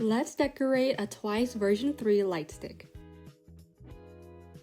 Let's decorate a TWICE version 3 light stick.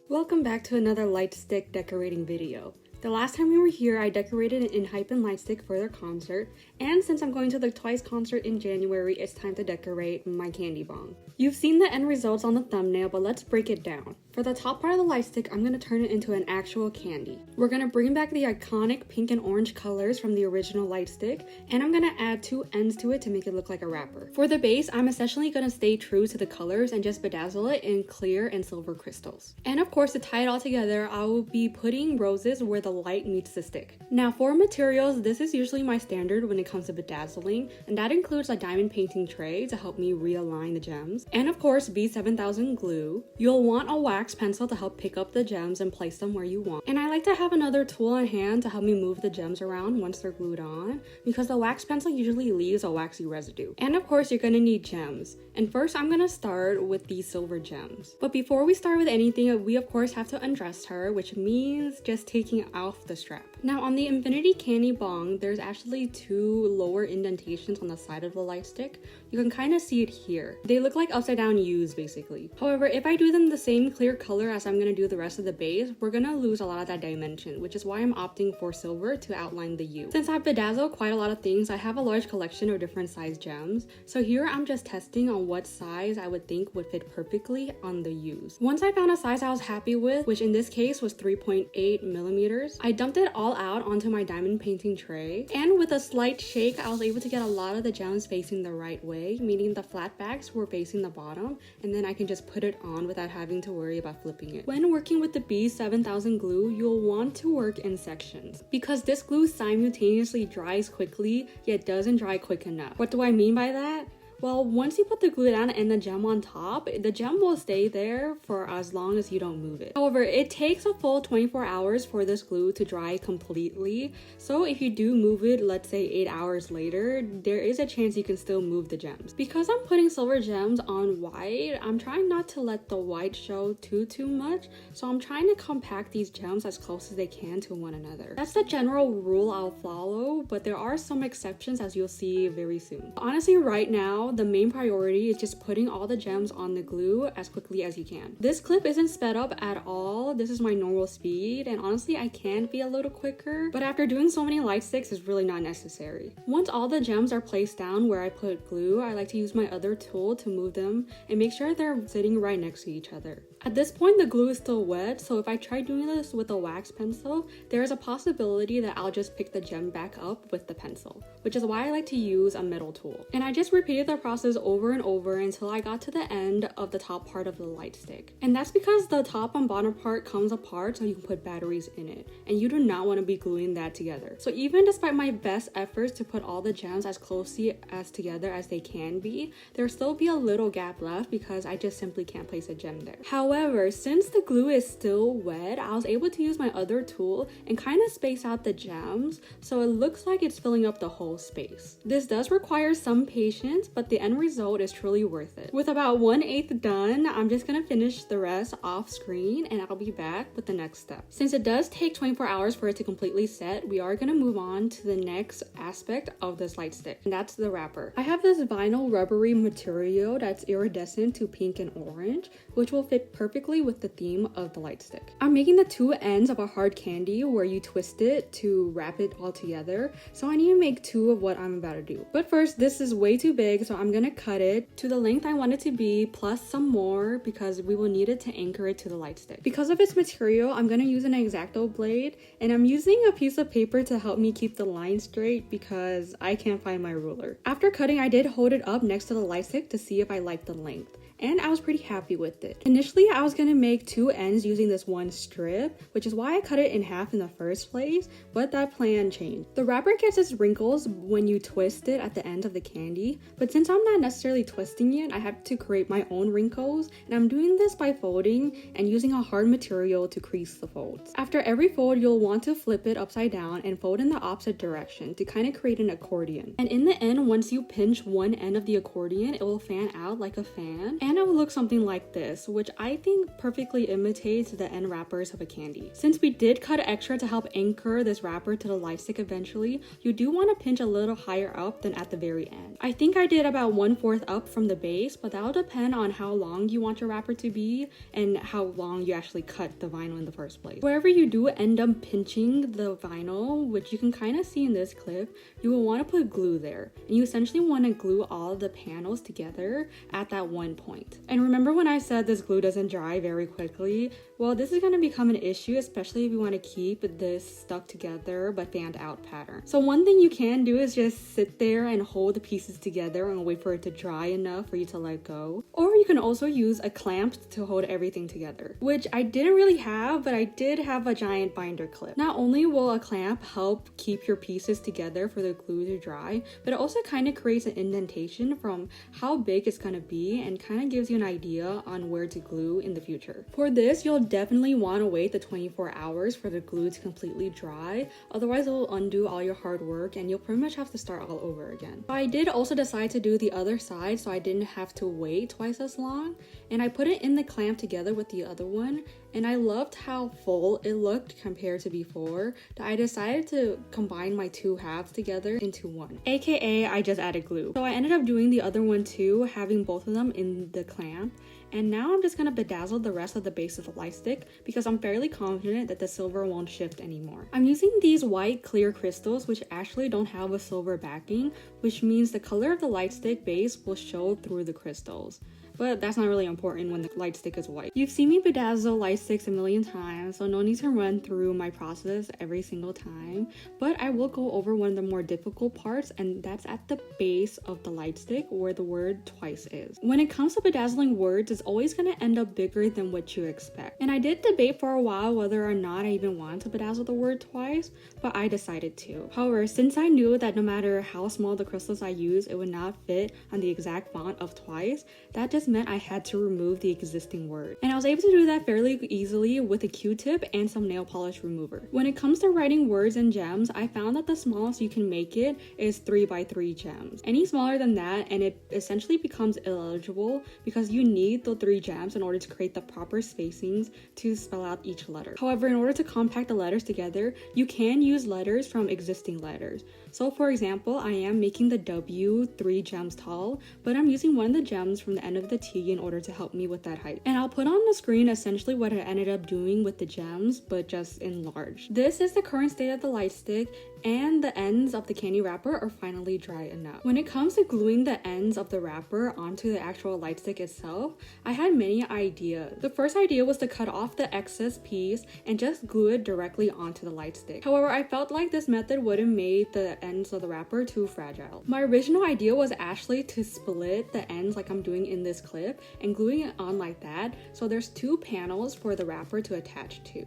Welcome back to another light stick decorating video. The last time we were here, I decorated an Finalizing Lightstick for their concert, and since I'm going to the TWICE concert in January, it's time to decorate my candy bong. You've seen the end results on the thumbnail, but let's break it down. For the top part of the lightstick, I'm going to turn it into an actual candy. We're going to bring back the iconic pink and orange colors from the original lightstick, and I'm going to add two ends to it to make it look like a wrapper. For the base, I'm essentially going to stay true to the colors and just bedazzle it in clear and silver crystals. And of course, to tie it all together, I will be putting roses where the light meets the stick. Now for materials, this is usually my standard when it comes to bedazzling, and that includes a diamond painting tray to help me realign the gems, and of course B7000 glue. You'll want a wax pencil to help pick up the gems and place them where you want. And I like to have another tool on hand to help me move the gems around once they're glued on, because the wax pencil usually leaves a waxy residue. And of course, you're gonna need gems. And first, I'm gonna start with these silver gems. But before we start with anything, we of course have to undress her, which means just taking off the strap. Now on the Infinity Candy Bong, there's actually two lower indentations on the side of the light stick. You can kind of see it here. They look like upside down U's basically. However, if I do them the same clear color as I'm gonna do the rest of the base, we're gonna lose a lot of that dimension, which is why I'm opting for silver to outline the U. Since I've bedazzled quite a lot of things, I have a large collection of different size gems. So here I'm just testing on what size I would think would fit perfectly on the U's. Once I found a size I was happy with, which in this case was 3.8 millimeters, I dumped it all out onto my diamond painting tray, and with a slight shake I was able to get a lot of the gems facing the right way, meaning the flat backs were facing the bottom, and then I can just put it on without having to worry about flipping it. When working with the B7000 glue, you'll want to work in sections, because this glue simultaneously dries quickly yet doesn't dry quick enough. What do I mean by that? Well, once you put the glue down and the gem on top, the gem will stay there for as long as you don't move it. However, it takes a full 24 hours for this glue to dry completely, so if you do move it, let's say 8 hours later, there is a chance you can still move the gems. Because I'm putting silver gems on white, I'm trying not to let the white show too much, so I'm trying to compact these gems as close as they can to one another. That's the general rule I'll follow, but there are some exceptions as you'll see very soon. Honestly, right now, the main priority is just putting all the gems on the glue as quickly as you can. This clip isn't sped up at all. This is my normal speed, and honestly I can be a little quicker, but after doing so many light sticks, it's really not necessary. Once all the gems are placed down where I put glue, I like to use my other tool to move them and make sure they're sitting right next to each other. At this point, the glue is still wet, so if I try doing this with a wax pencil, there is a possibility that I'll just pick the gem back up with the pencil, which is why I like to use a metal tool. And I just repeated the process over and over until I got to the end of the top part of the light stick. And that's because the top and bottom part comes apart so you can put batteries in it, and you do not want to be gluing that together. So even despite my best efforts to put all the gems as closely as together as they can be, there'll still be a little gap left because I just simply can't place a gem there. However, since the glue is still wet, I was able to use my other tool and kind of space out the gems so it looks like it's filling up the whole space. This does require some patience, but the end result is truly worth it. With about 1/8 done, I'm just gonna finish the rest off screen and I'll be back with the next step. Since it does take 24 hours for it to completely set, we are gonna move on to the next aspect of this light stick, and that's the wrapper. I have this vinyl rubbery material that's iridescent to pink and orange, which will fit perfectly with the theme of the light stick. I'm making the two ends of a hard candy where you twist it to wrap it all together, so I need to make two of what I'm about to do. But first, this is way too big, so I'm gonna cut it to the length I want it to be plus some more because we will need it to anchor it to the light stick. Because of its material, I'm gonna use an X-Acto blade, and I'm using a piece of paper to help me keep the line straight because I can't find my ruler. After cutting, I did hold it up next to the light stick to see if I liked the length, and I was pretty happy with it. Initially, I was gonna make two ends using this one strip, which is why I cut it in half in the first place, but that plan changed. The wrapper gets its wrinkles when you twist it at the end of the candy, but since I'm not necessarily twisting it, I have to create my own wrinkles, and I'm doing this by folding and using a hard material to crease the folds. After every fold, you'll want to flip it upside down and fold in the opposite direction to kind of create an accordion. And in the end, once you pinch one end of the accordion, it will fan out like a fan, and it will look something like this, which I think perfectly imitates the end wrappers of a candy. Since we did cut extra to help anchor this wrapper to the light stick eventually, you do want to pinch a little higher up than at the very end. I think I did about about 1/4 up from the base, but that'll depend on how long you want your wrapper to be and how long you actually cut the vinyl in the first place. Wherever you do end up pinching the vinyl, which you can kind of see in this clip, you will want to put glue there. And you essentially want to glue all the panels together at that one point. And remember when I said this glue doesn't dry very quickly? Well, this is going to become an issue, especially if you want to keep this stuck together but fanned out pattern. So one thing you can do is just sit there and hold the pieces together and wait for it to dry enough for you to let go. Or you can also use a clamp to hold everything together, which I didn't really have, but I did have a giant binder clip. Not only will a clamp help keep your pieces together for the glue to dry, but it also kind of creates an indentation from how big it's going to be and kind of gives you an idea on where to glue in the future. For this, you'll definitely want to wait the 24 hours for the glue to completely dry, otherwise it will undo all your hard work and you'll pretty much have to start all over again. I did also decide to do the other side so I didn't have to wait twice as long, and I put it in the clamp together with the other one, and I loved how full it looked compared to before. I decided to combine my two halves together into one, aka I just added glue. So I ended up doing the other one too, having both of them in the clamp. And now I'm just gonna bedazzle the rest of the base of the light stick because I'm fairly confident that the silver won't shift anymore. I'm using these white clear crystals which actually don't have a silver backing, which means the color of the light stick base will show through the crystals. But that's not really important when the light stick is white. You've seen me bedazzle light sticks a million times, so no need to run through my process every single time. But I will go over one of the more difficult parts, and that's at the base of the light stick where the word twice is. When it comes to bedazzling words, it's always going to end up bigger than what you expect. And I did debate for a while whether or not I even wanted to bedazzle the word twice, but I decided to. However, since I knew that no matter how small the crystals I use, it would not fit on the exact font of twice, that just meant I had to remove the existing word. And I was able to do that fairly easily with a Q-tip and some nail polish remover. When it comes to writing words and gems, I found that the smallest you can make it is 3x3 gems. Any smaller than that and it essentially becomes illegible because you need the 3 gems in order to create the proper spacings to spell out each letter. However, in order to compact the letters together, you can use letters from existing letters. So for example, I am making the W 3 gems tall, but I'm using one of the gems from the end of the T in order to help me with that height. And I'll put on the screen essentially what I ended up doing with the gems, but just enlarged. This is the current state of the light stick, and the ends of the candy wrapper are finally dry enough. When it comes to gluing the ends of the wrapper onto the actual light stick itself, I had many ideas. The first idea was to cut off the excess piece and just glue it directly onto the light stick. However, I felt like this method would have made the ends of the wrapper too fragile. My original idea was actually to split the ends like I'm doing in this clip and gluing it on like that, so there's 2 panels for the wrapper to attach to.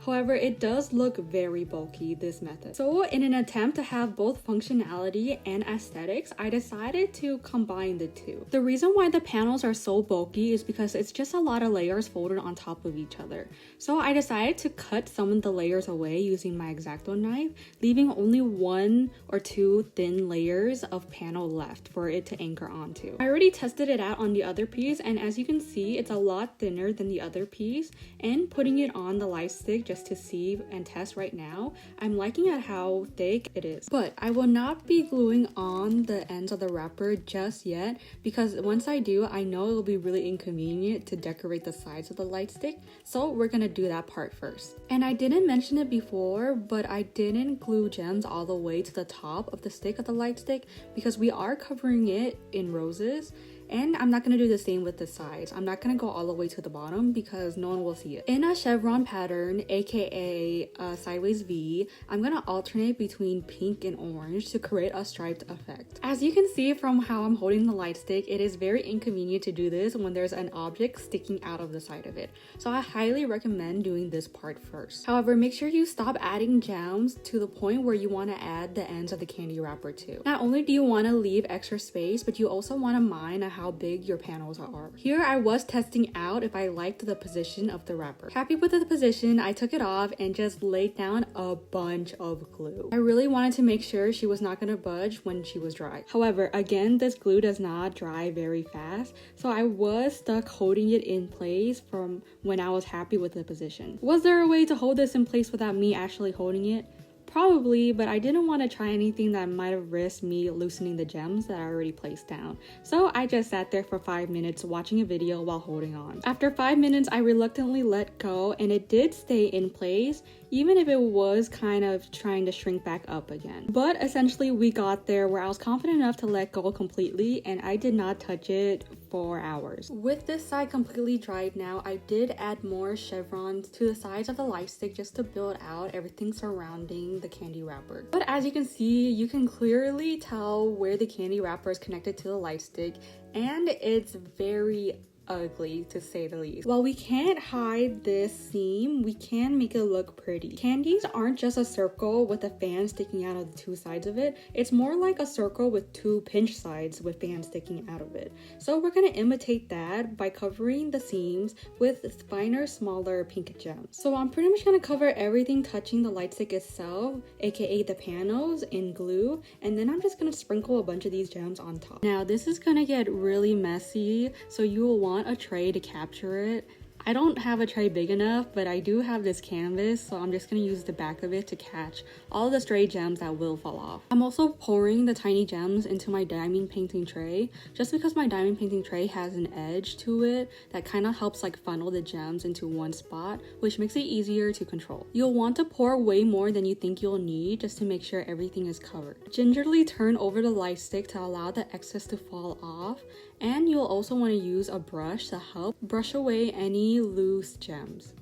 However, it does look very bulky, this method. So in an attempt to have both functionality and aesthetics, I decided to combine the two. The reason why the panels are so bulky is because it's just a lot of layers folded on top of each other. So I decided to cut some of the layers away using my X-Acto knife, leaving only 1 or 2 thin layers of panel left for it to anchor onto. I already tested it out on the other piece, and as you can see, it's a lot thinner than the other piece, and putting it on the light stick just to see and test right now, I'm liking at how thick it is. But I will not be gluing on the ends of the wrapper just yet because once I do, I know it will be really inconvenient to decorate the sides of the light stick, so we're gonna do that part first. And I didn't mention it before, but I didn't glue gems all the way to the top of the stick of the light stick because we are covering it in roses. And I'm not going to do the same with the sides. I'm not going to go all the way to the bottom because no one will see it. In a chevron pattern, aka a sideways V, I'm going to alternate between pink and orange to create a striped effect. As you can see from how I'm holding the light stick, it is very inconvenient to do this when there's an object sticking out of the side of it. So I highly recommend doing this part first. However, make sure you stop adding gems to the point where you want to add the ends of the candy wrapper too. Not only do you want to leave extra space, but you also want to mind how big your panels are. Here I was testing out if I liked the position of the wrapper. Happy with the position, I took it off and just laid down a bunch of glue. I really wanted to make sure she was not going to budge when she was dry. However, again, this glue does not dry very fast, so I was stuck holding it in place from when I was happy with the position. Was there a way to hold this in place without me actually holding it? Probably, but I didn't want to try anything that might have risked me loosening the gems that I already placed down. So I just sat there for 5 minutes watching a video while holding on. After 5 minutes, I reluctantly let go and it did stay in place, even if it was kind of trying to shrink back up again. But essentially we got there where I was confident enough to let go completely and I did not touch it for hours. With this side completely dried now, I did add more chevrons to the sides of the light stick just to build out everything surrounding the candy wrapper. But as you can see, you can clearly tell where the candy wrapper is connected to the light stick, and it's very ugly to say the least. While we can't hide this seam, we can make it look pretty. Candies aren't just a circle with a fan sticking out of the two sides of it. It's more like a circle with two pinch sides with fans sticking out of it. So we're gonna imitate that by covering the seams with finer, smaller pink gems. So I'm pretty much gonna cover everything touching the light stick itself, aka the panels, in glue, and then I'm just gonna sprinkle a bunch of these gems on top. Now this is gonna get really messy, so you will want a tray to capture it. I don't have a tray big enough, but I do have this canvas, so I'm just going to use the back of it to catch all the stray gems that will fall off. I'm also pouring the tiny gems into my diamond painting tray, just because my diamond painting tray has an edge to it that kind of helps like funnel the gems into one spot, which makes it easier to control. You'll want to pour way more than you think you'll need just to make sure everything is covered. Gingerly turn over the light stick to allow the excess to fall off, and you'll also want to use a brush to help brush away any loose gems.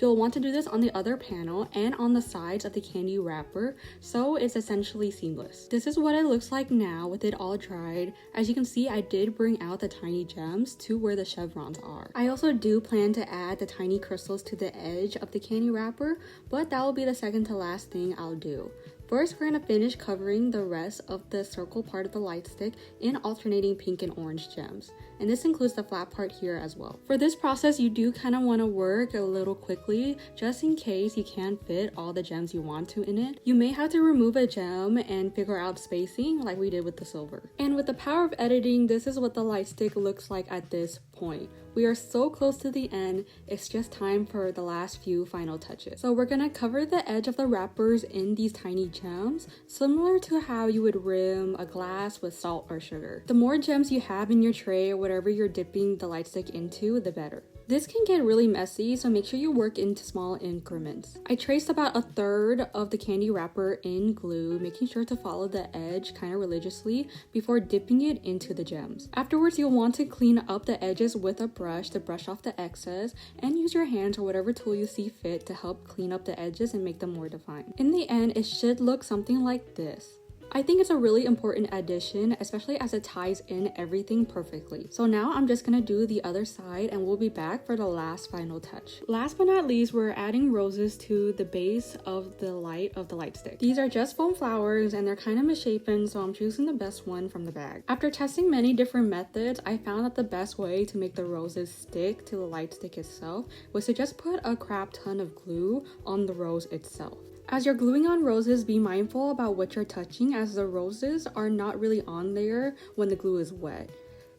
You'll want to do this on the other panel and on the sides of the candy wrapper, so it's essentially seamless. This is what it looks like now with it all dried. As you can see, I did bring out the tiny gems to where the chevrons are. I also do plan to add the tiny crystals to the edge of the candy wrapper, but that will be the second to last thing I'll do. First, we're going to finish covering the rest of the circle part of the light stick in alternating pink and orange gems. And this includes the flat part here as well. For this process, you do kind of want to work a little quickly, just in case you can't fit all the gems you want to in it. You may have to remove a gem and figure out spacing like we did with the silver. And with the power of editing, this is what the light stick looks like at this point. We are so close to the end, it's just time for the last few final touches. So we're gonna cover the edge of the wrappers in these tiny gems, similar to how you would rim a glass with salt or sugar. The more gems you have in your tray or whatever you're dipping the light stick into, the better. This can get really messy, so make sure you work into small increments. I traced about a third of the candy wrapper in glue, making sure to follow the edge kind of religiously before dipping it into the gems. Afterwards, you'll want to clean up the edges with a brush to brush off the excess, and use your hands or whatever tool you see fit to help clean up the edges and make them more defined. In the end, it should look something like this. I think it's a really important addition, especially as it ties in everything perfectly. So now I'm just gonna do the other side and we'll be back for the last final touch. Last but not least, we're adding roses to the base of the light stick. These are just foam flowers and they're kind of misshapen, so I'm choosing the best one from the bag. After testing many different methods, I found that the best way to make the roses stick to the light stick itself was to just put a crap ton of glue on the rose itself. As you're gluing on roses, be mindful about what you're touching, as the roses are not really on there when the glue is wet.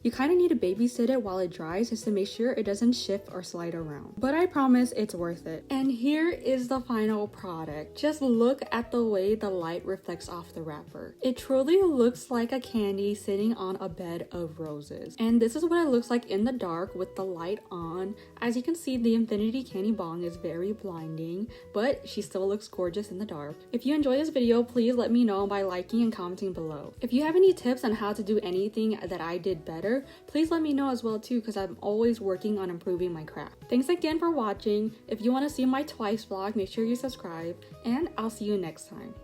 You kind of need to babysit it while it dries just to make sure it doesn't shift or slide around. But I promise it's worth it. And here is the final product. Just look at the way the light reflects off the wrapper. It truly looks like a candy sitting on a bed of roses. And this is what it looks like in the dark with the light on. As you can see, the Infinity Candy Bong is very blinding, but she still looks gorgeous in the dark. If you enjoyed this video, please let me know by liking and commenting below. If you have any tips on how to do anything that I did better, please let me know as well too, because I'm always working on improving my craft. Thanks again for watching. If you want to see my TWICE vlog, make sure you subscribe, and I'll see you next time.